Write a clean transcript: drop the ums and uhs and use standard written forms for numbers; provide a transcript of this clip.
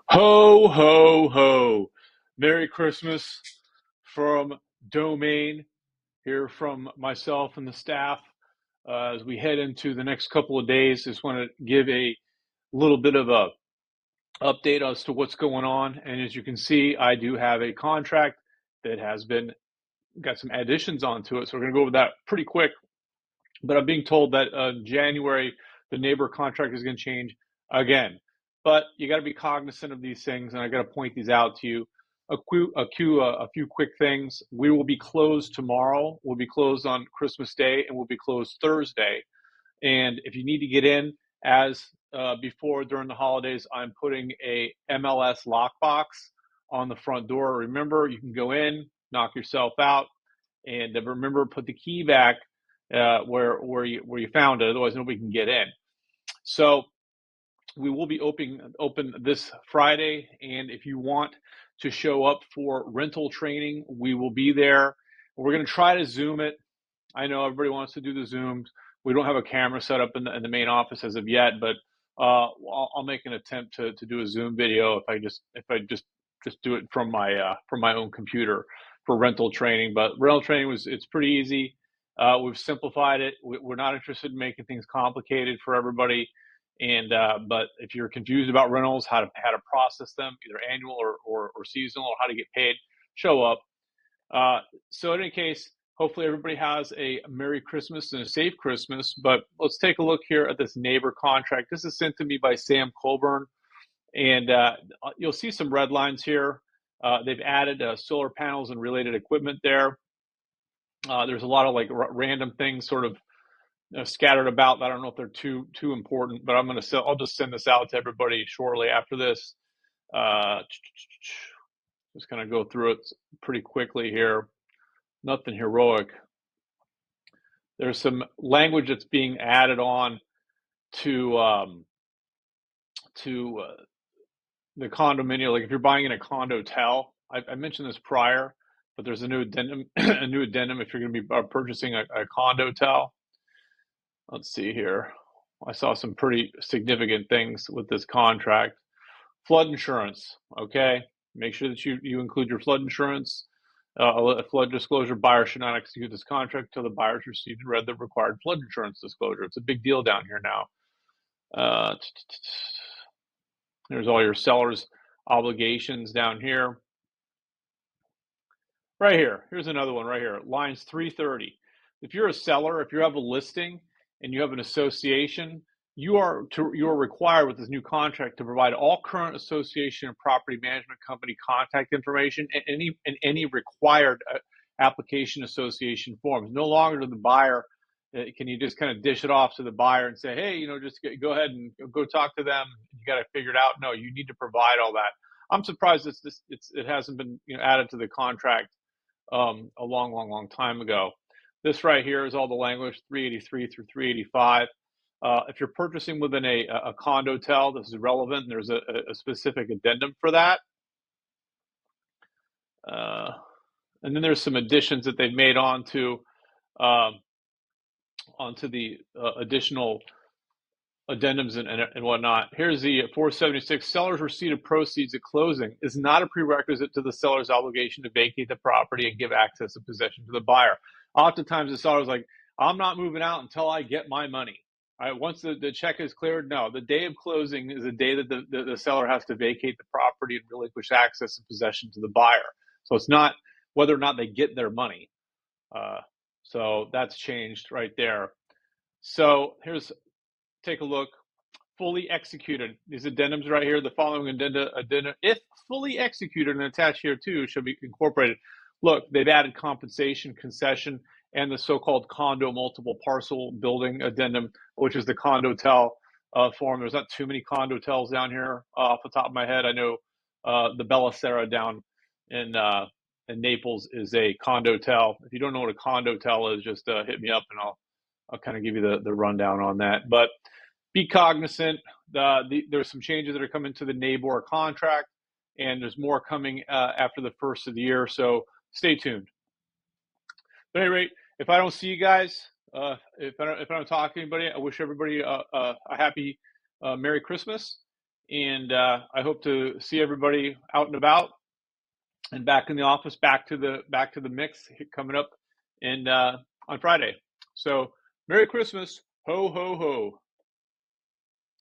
Ho, ho, ho. Merry Christmas from Domain, here from myself and the staff. As we head into the next couple of days, just want to give a little bit of a update as to what's going on. And as you can see, I do have a contract that has been got some additions onto it. So we're going to go over that pretty quick. But I'm being told that January, the NABOR contract is going to change again. But you got to be cognizant of these things, and I got to point these out to you. A few quick things. We will be closed tomorrow. We'll be closed on Christmas Day, and we'll be closed Thursday. And if you need to get in, as before during the holidays, I'm putting a MLS lockbox on the front door. Remember, you can go in, knock yourself out, and remember, put the key back where you found it. Otherwise, nobody can get in. So we will be open this Friday, and if you want to show up for rental training, we will be there. We're going to try to Zoom it. I know everybody wants to do the Zooms. We don't have a camera set up in the main office as of yet, but I'll make an attempt to do a Zoom video if I just do it from my own computer for rental training. But rental training it's pretty easy. We've simplified it. We're not interested in making things complicated for everybody. And but if you're confused about rentals, how to process them, either annual or seasonal, or how to get paid, show up. So in any case, hopefully everybody has a Merry Christmas and a safe Christmas. But let's take a look here at this NABOR contract. This is sent to me by Sam Colburn, and you'll see some red lines here. They've added solar panels and related equipment there. There's a lot of like random things sort of scattered about. I don't know if they're too important, but I'll just send this out to everybody shortly after this. Just kind of go through it pretty quickly here. Nothing heroic. There's some language that's being added on to the condominium. Like if you're buying in a condotel, I mentioned this prior, but there's a new addendum. A new addendum if you're going to be purchasing a condotel. Let's see here. I saw some pretty significant things with this contract. Flood insurance, okay? Make sure that you include your flood insurance. A flood disclosure. Buyer should not execute this contract until the buyer's received and read the required flood insurance disclosure. It's a big deal down here now. There's all your seller's obligations down here. Right here. Here's another one right here. Lines 330. If you're a seller, if you have a listing and you have an association, you are required with this new contract to provide all current association and property management company contact information and any required application association forms. No longer to the buyer can you just kind of dish it off to the buyer and say, hey, just go ahead and go talk to them. You got to figure it out. No, you need to provide all that. I'm surprised it hasn't been added to the contract a long time ago. This right here is all the language, 383 through 385. If you're purchasing within a condotel, this is relevant. And there's a specific addendum for that. And then there's some additions that they've made onto the additional addendums and whatnot. Here's the 476. Seller's receipt of proceeds at closing is not a prerequisite to the seller's obligation to vacate the property and give access of possession to the buyer. Oftentimes the seller's like, I'm not moving out until I get my money. All right, once the check is cleared, no. The day of closing is the day that the seller has to vacate the property and relinquish access and possession to the buyer. So it's not whether or not they get their money. So that's changed right there. So take a look. Fully executed. These addendums right here, the following addenda, if fully executed and attached here too, should be incorporated. Look, they've added compensation, concession, and the so-called condo multiple parcel building addendum, which is the condotel form. There's not too many condotels down here off the top of my head. I know the Bella Sera down in Naples is a condotel. If you don't know what a condotel is, just hit me up and I'll kind of give you the rundown on that. But be cognizant. There's some changes that are coming to the NABOR contract, and there's more coming after the first of the year. So stay tuned. But at any rate, if I don't see you guys, if I don't talk to anybody, I wish everybody a happy Merry Christmas, And I hope to see everybody out and about and back in the office, back to the mix coming up and on Friday. So Merry Christmas, ho ho ho.